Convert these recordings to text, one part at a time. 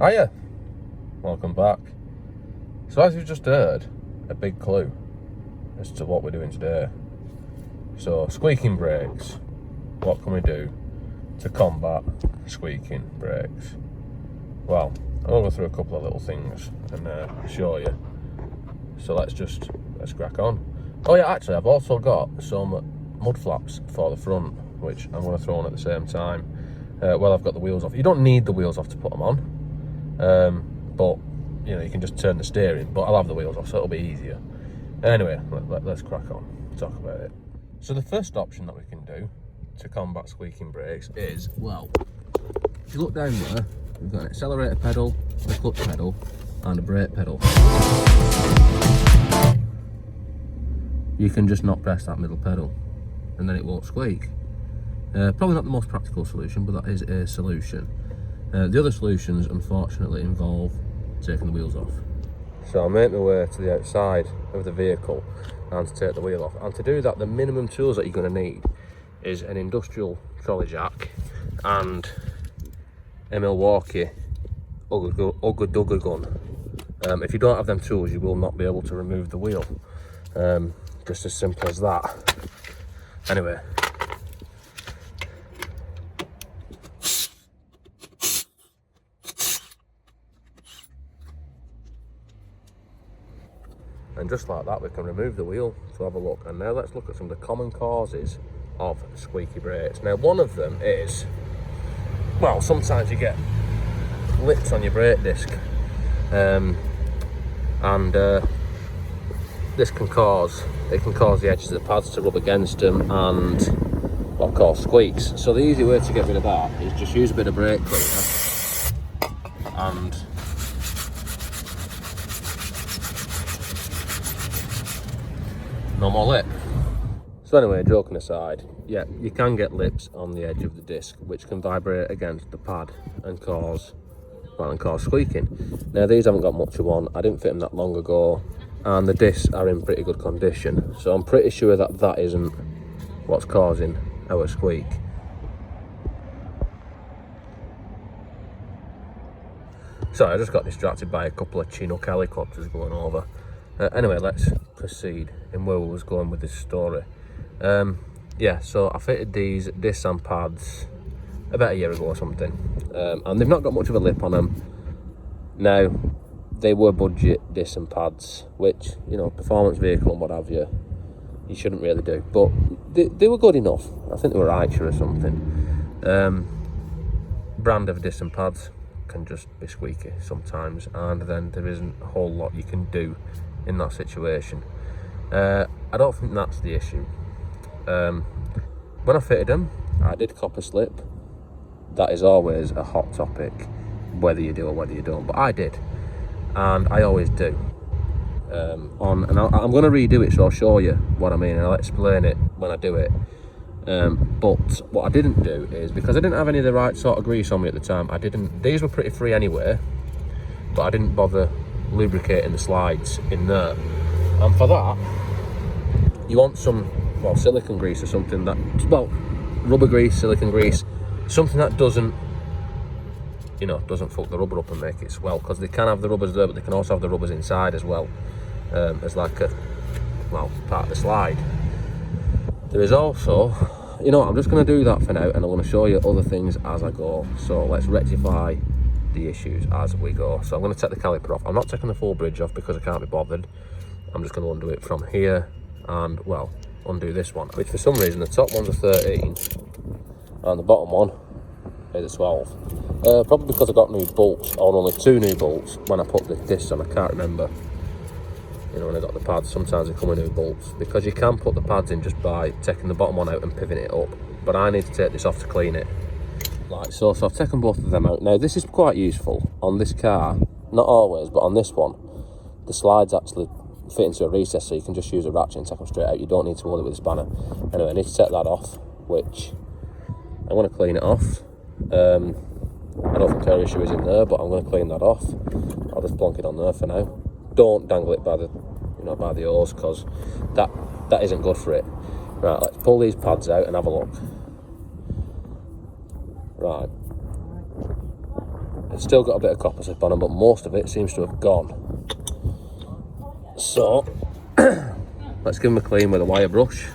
Hiya, welcome back. So as you've just heard, a big clue as to what we're doing today. So squeaking brakes, what can we do to combat squeaking brakes? Well, I'll go through a couple of little things and show you. So let's crack on. Oh yeah, actually I've also got some mud flaps for the front, which I'm going to throw on at the same time. Well, I've got the wheels off. You don't need the wheels off to put them on. But you know, you can just turn the steering, but I'll have the wheels off so it'll be easier. Anyway, let's crack on, talk about it. So the first option that we can do to combat squeaking brakes is, well, if you look down there, we've got an accelerator pedal, a clutch pedal and a brake pedal. You can just not press that middle pedal and then it won't squeak. Probably not the most practical solution, but that is a solution. The other solutions, unfortunately, involve taking the wheels off. So I'll make my way to the outside of the vehicle and to take the wheel off. And to do that, the minimum tools that you're going to need is an industrial trolley jack and a Milwaukee Ugga gun. If you don't have them tools, you will not be able to remove the wheel. Just as simple as that. Anyway. And just like that, we can remove the wheel to have a look. And now let's look at some of the common causes of squeaky brakes. Now, one of them is, well, sometimes you get lips on your brake disc, and this can cause the edges of the pads to rub against them and, well, cause squeaks. So the easy way to get rid of that is just use a bit of brake cleaner and no more lip. So anyway, joking aside, yeah, you can get lips on the edge of the disc which can vibrate against the pad and cause squeaking. Now these haven't got much of one, I didn't fit them that long ago, and the discs are in pretty good condition, so I'm pretty sure that isn't what's causing our squeak. Sorry, I just got distracted by a couple of Chinook helicopters going over. Anyway, let's proceed in where we was going with this story. Yeah, so I fitted these discs and pads about a year ago or something, and they've not got much of a lip on them. Now, they were budget discs and pads, which, you know, performance vehicle and what have you, you shouldn't really do, but they were good enough. I think they were Eicher or something. Brand of discs and pads can just be squeaky sometimes, and then there isn't a whole lot you can do in that situation. I don't think that's the issue. When I fitted them, I did copper slip. That is always a hot topic, whether you do or whether you don't, but I did, and I always do. I'm going to redo it, so I'll show you what I mean and I'll explain it when I do it. But what I didn't do is, because I didn't have any of the right sort of grease on me at the time, these were pretty free anyway, but I didn't bother lubricating the slides in there. And for that, you want some, well, silicone grease or something that, well, rubber grease, silicone grease, something that doesn't fuck the rubber up and make it swell, because they can have the rubbers there, but they can also have the rubbers inside as well, as like a, well, part of the slide. There is also, you know, I'm just going to do that for now, and I'm going to show you other things as I go. So let's rectify the issues as we go. So I'm going to take the caliper off. I'm not taking the full bridge off because I can't be bothered. I'm just going to undo it from here and, well, undo this one, which for some reason the top one's a 13 and the bottom one is a 12. Probably because I got new bolts, or only 2 new bolts when I put the discs on. I can't remember, you know, when I got the pads. Sometimes they come with new bolts, because you can put the pads in just by taking the bottom one out and pivoting it up, but I need to take this off to clean it. Like so I've taken both of them out. Now this is quite useful on this car, not always, but on this one the slides actually fit into a recess, so you can just use a ratchet and take them straight out. You don't need to hold it with a spanner. Anyway, I need to take that off, which I'm going to clean it off. I don't think our issue is in there, but I'm going to clean that off. I'll just plonk it on there for now. Don't dangle it by the, you know, by the hose, because that isn't good for it. Right, let's pull these pads out and have a look. Right. It's still got a bit of copper slip on them, but most of it seems to have gone. So let's give them a clean with a wire brush.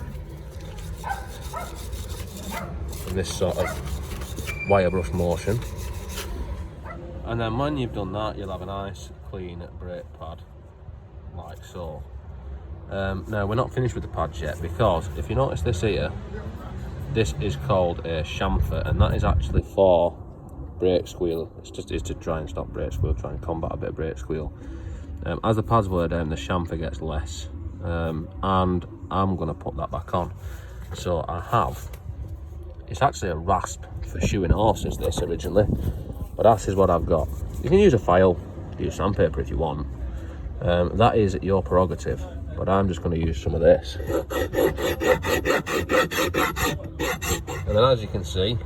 In this sort of wire brush motion. And then when you've done that, you'll have a nice clean brake pad, like so. Now we're not finished with the pads yet, because if you notice this here, this is called a chamfer, and that is actually for brake squeal. It's to try and stop brake squeal, try and combat a bit of brake squeal. As the pads wear down, the chamfer gets less, and I'm going to put that back on. So I have, it's actually a rasp for shoeing horses, this originally, but that is what I've got. You can use a file, use sandpaper if you want. That is your prerogative, but I'm just going to use some of this. And then as you can see,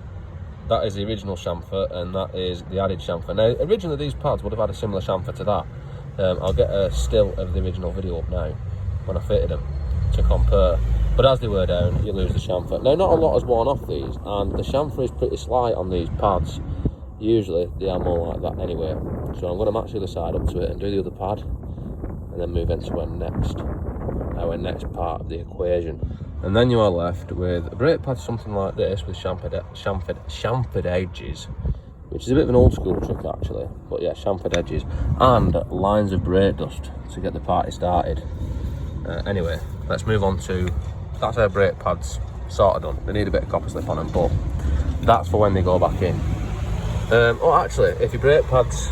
that is the original chamfer and that is the added chamfer. Now originally these pads would have had a similar chamfer to that. I'll get a still of the original video up now when I fitted them to compare. But as they wear down, you lose the chamfer. Now not a lot has worn off these, and the chamfer is pretty slight on these pads. Usually they are more like that anyway. So I'm going to match the other side up to it and do the other pad, and then move into our next part of the equation. And then you are left with a brake pad something like this with chamfered edges, which is a bit of an old school trick actually, but yeah, chamfered edges and lines of brake dust to get the party started. Anyway, let's move on to, that's our brake pads sort of done. They need a bit of copper slip on them, but that's for when they go back in. Oh, actually, if your brake pads,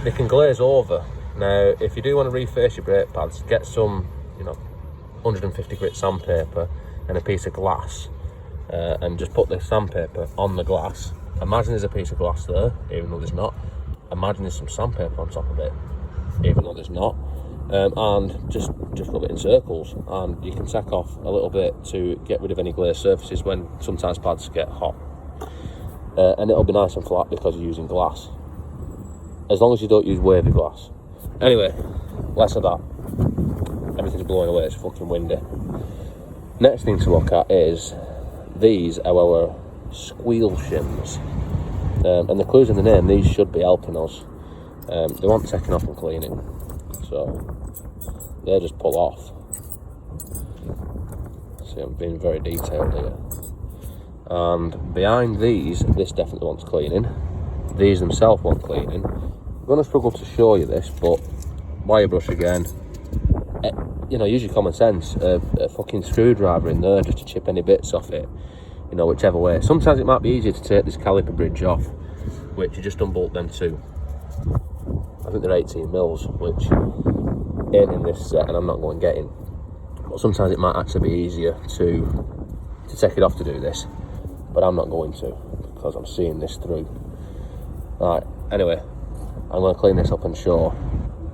they can glaze over. Now, if you do want to reface your brake pads, get some, 150 grit sandpaper and a piece of glass, and just put the sandpaper on the glass. Imagine there's a piece of glass there, even though there's not. Imagine there's some sandpaper on top of it, even though there's not. And just rub it in circles, and you can tack off a little bit to get rid of any glazed surfaces when sometimes pads get hot. And it'll be nice and flat because you're using glass, as long as you don't use wavy glass. Anyway, less of that. Everything's blowing away, it's fucking windy. Next thing to look at is, these are our Squeal shims. And the clues in the name, these should be helping us. They want taking off and cleaning, so they just pull off. See, I'm being very detailed here. And behind these, this definitely wants cleaning. These themselves want cleaning. I'm going to struggle to show you this, but wire brush again. Use your common sense. A fucking screwdriver in there just to chip any bits off it, whichever way. Sometimes it might be easier to take this caliper bridge off, which you just unbolt them two. I think they're 18 mils, which ain't in this set and I'm not going getting. But sometimes it might actually be easier to take it off to do this, but I'm not going to, because I'm seeing this through. Right, anyway, I'm going to clean this up and show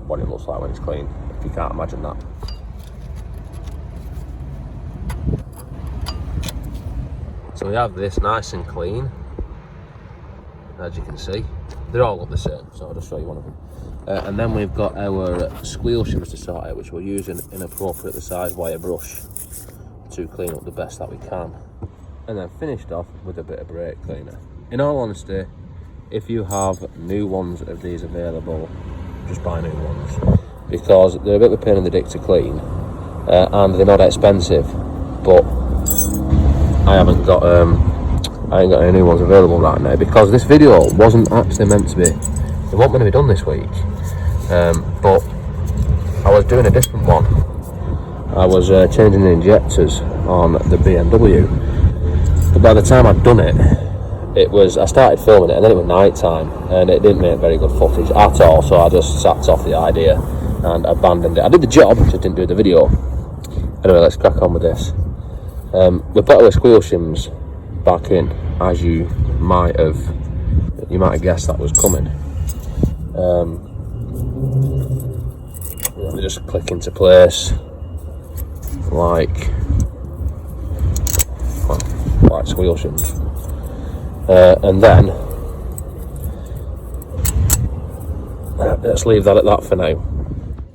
what it looks like when it's clean, if you can't imagine that. So we have this nice and clean, as you can see. They're all look the same, so I'll just show you one of them. And then we've got our Squeal shims to sort out, which we're using an appropriately sized wire brush to clean up the best that we can. And then finished off with a bit of brake cleaner. In all honesty, if you have new ones of these available, just buy new ones, because they're a bit of a pain in the dick to clean, and they're not expensive, but I ain't got any new ones available right now, because this video wasn't actually meant to be, it wasn't going to be done this week, but I was doing a different one. I was changing the injectors on the BMW, but by the time I'd done it, I started filming it and then it was night time and it didn't make very good footage at all, so I just sacked off the idea and abandoned it. I did the job, just didn't do the video. Anyway, let's crack on with this. We've got our Squeal shims back in, as you might have guessed that was coming. They just click into place like Squeal shims. And then let's leave that at that for now.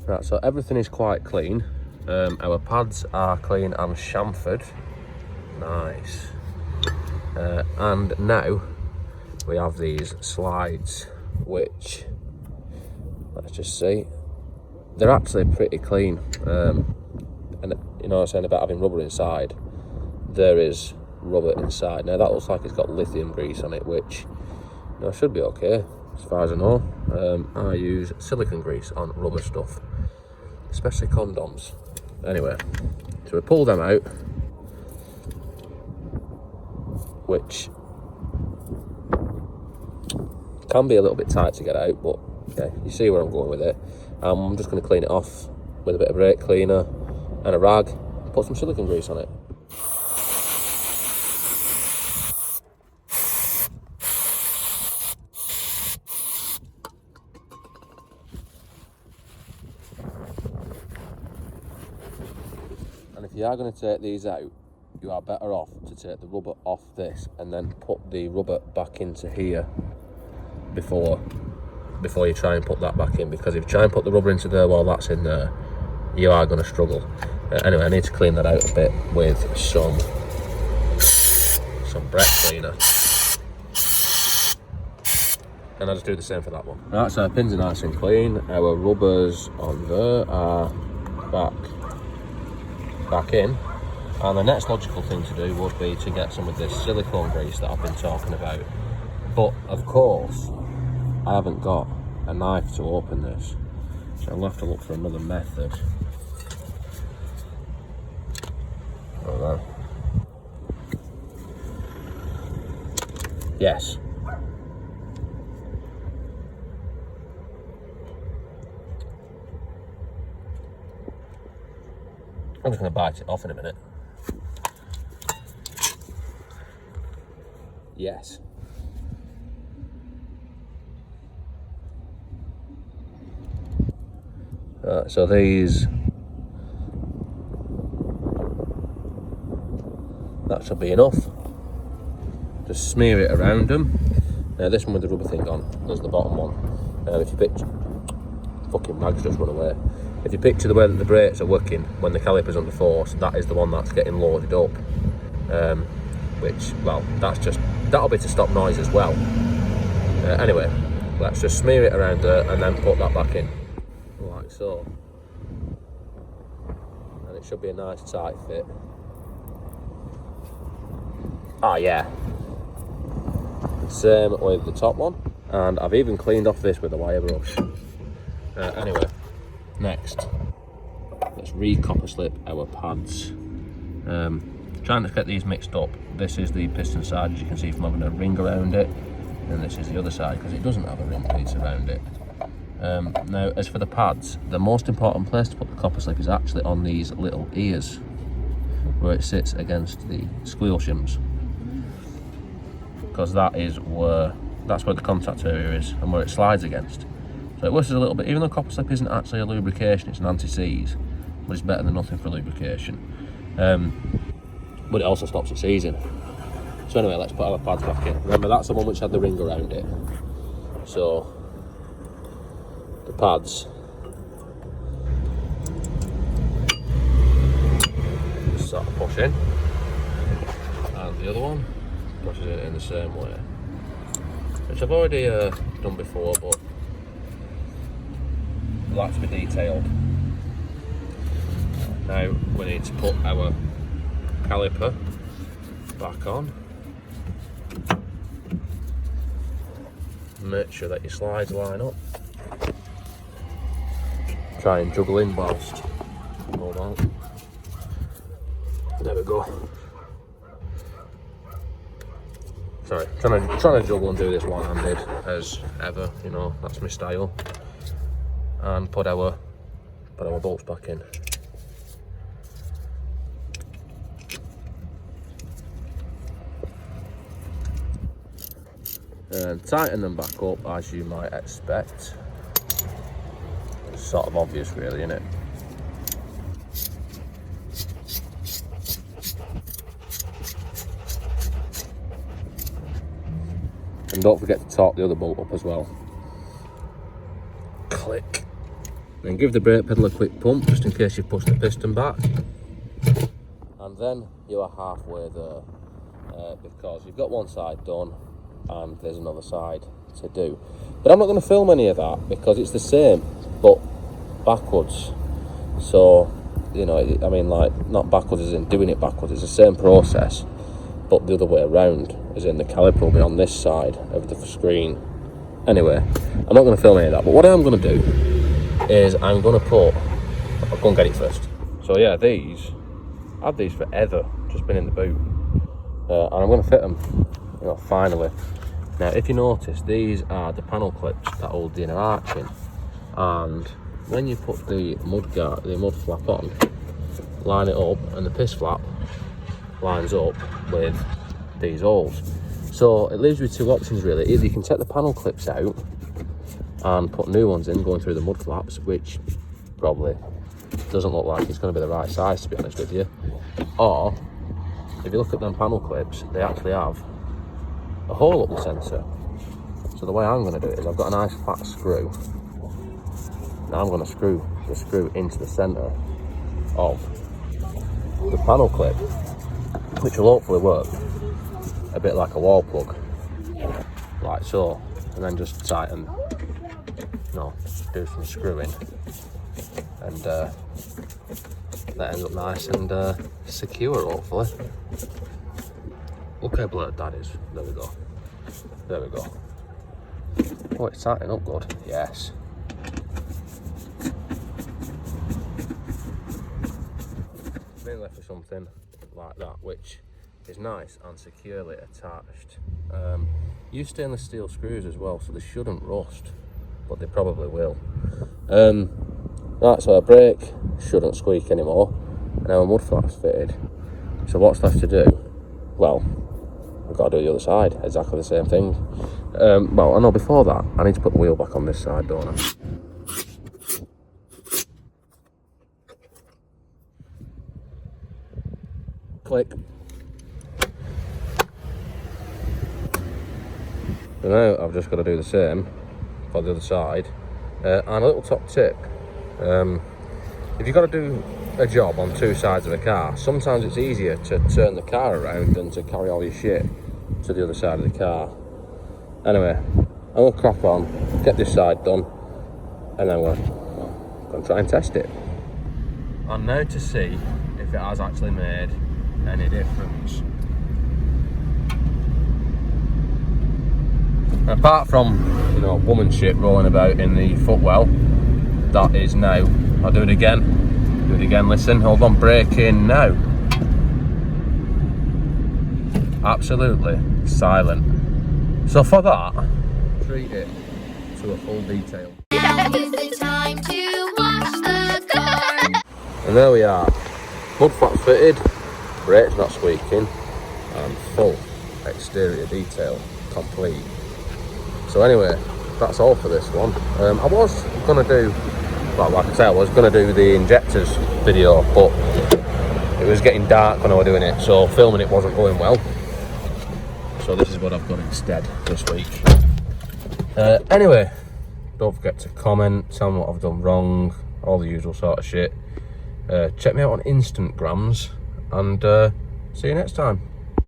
Right, so everything is quite clean. Our pads are clean and chamfered. Nice. And now we have these slides which, let's just see, they're actually pretty clean. And you know, I was saying about having rubber inside, there is rubber inside. Now that looks like it's got lithium grease on it, which, you know, should be okay as far as I know. I use silicone grease on rubber stuff, especially condoms. Anyway, so we pull them out, which can be a little bit tight to get out, but yeah, you see where I'm going with it. I'm just going to clean it off with a bit of brake cleaner and a rag, put some silicone grease on it. And if you are going to take these out, you are better off to take the rubber off this and then put the rubber back into here before you try and put that back in, because if you try and put the rubber into there while that's in there, you are going to struggle. Anyway, I need to clean that out a bit with some brake cleaner, and I'll just do the same for that one. Right, so our pins are nice and clean. Our rubbers on there are back in, and the next logical thing to do would be to get some of this silicone grease that I've been talking about. But of course, I haven't got a knife to open this, so I'll have to look for another method. Hold on. Yes. I'm just going to bite it off in a minute. Yes. So these, that should be enough. Just smear it around them. Now this one with the rubber thing on, there's the bottom one. If you picture, fucking mag's just run away. If you picture the way that the brakes are working when the caliper's under force, that is the one that's getting loaded up. Which, well, that'll be to stop noise as well. Anyway, let's just smear it around there and then put that back in, like so. And it should be a nice tight fit. Ah, yeah. Same with the top one, and I've even cleaned off this with a wire brush. Anyway, next, let's re-copper slip our pads. Trying to get these mixed up. This is the piston side, as you can see from having a ring around it, and this is the other side because it doesn't have a ring piece around it. Now, as for the pads, the most important place to put the copper slip is actually on these little ears, where it sits against the squeal shims, because that's where the contact area is and where it slides against. So it works a little bit, even though copper slip isn't actually a lubrication, it's an anti-seize, but it's better than nothing for lubrication. But it also stops it seizing. So anyway, let's put our pads back in. Remember, that's the one which had the ring around it. So the pads, sort of push in, and the other one pushes it in the same way, which I've already done before, but I like to be detailed. Now we need to put our caliper back on. Make sure that your slides line up. Try and juggle in whilst, hold on. There we go. Sorry, trying to juggle and do this one-handed as ever, you know, that's my style. And put our bolts back in. And tighten them back up as you might expect. It's sort of obvious really, isn't it? And don't forget to torque the other bolt up as well. Click. Then give the brake pedal a quick pump just in case you've pushed the piston back. And then you are halfway there, because you've got one side done and there's another side to do. But I'm not going to film any of that because it's the same, but backwards. So, you know, I mean, like, not backwards as in doing it backwards, it's the same process, but the other way around, as in the caliper will be on this side of the screen. Anyway, I'm not going to film any of that, but what I am going to do is I'm going to put, I'll go and get it first. So yeah, these, I had these forever, just been in the boot, and I'm going to fit them, you know, finally. Now, if you notice, these are the panel clips that hold the inner arch in, and when you put the mud flap on, line it up, and the piss flap lines up with these holes. So it leaves you with two options really. Either you can take the panel clips out and put new ones in, going through the mud flaps, which probably doesn't look like it's going to be the right size, to be honest with you. Or, if you look at them panel clips, they actually have a hole up the centre. So the way I'm going to do it is I've got a nice fat screw. Now I'm going to screw the screw into the centre of the panel clip, which will hopefully work a bit like a wall plug, like so, and then just tighten, do some screwing, and that ends up nice and secure, hopefully. Look how blurred that is. There we go. There we go. Oh, it's tightening up good. Yes. Mainly for something like that, which is nice and securely attached. Use stainless steel screws as well, so they shouldn't rust, but they probably will. Right, so our brake shouldn't squeak anymore, and our mud flap's fitted. So what's left to do? Well, I've got to do the other side, exactly the same thing. Well, I know before that, I need to put the wheel back on this side, don't I? Click. So now I've just got to do the same for the other side. And a little top tip, if you've got to do a job on two sides of a car, sometimes it's easier to turn the car around than to carry all your shit to the other side of the car. Anyway, I'm going to crack on, get this side done, and then we're going to try and test it. And now to see if it has actually made any difference. Apart from, you know, woman shit rolling about in the footwell, that is now. I'll do it again. Do it again, listen, hold on, braking now. Absolutely silent. So for that, treat it to a full detail. Now is the time to wash the car. And there we are. Mud flaps fitted, brakes not squeaking, and full exterior detail complete. So anyway, that's all for this one. I was going to do, well, like I say, I was going to do the injectors video, but it was getting dark when I was doing it, so filming it wasn't going well. So this is what I've done instead this week. Anyway, don't forget to comment, tell me what I've done wrong, all the usual sort of shit. Check me out on Instagrams, and see you next time.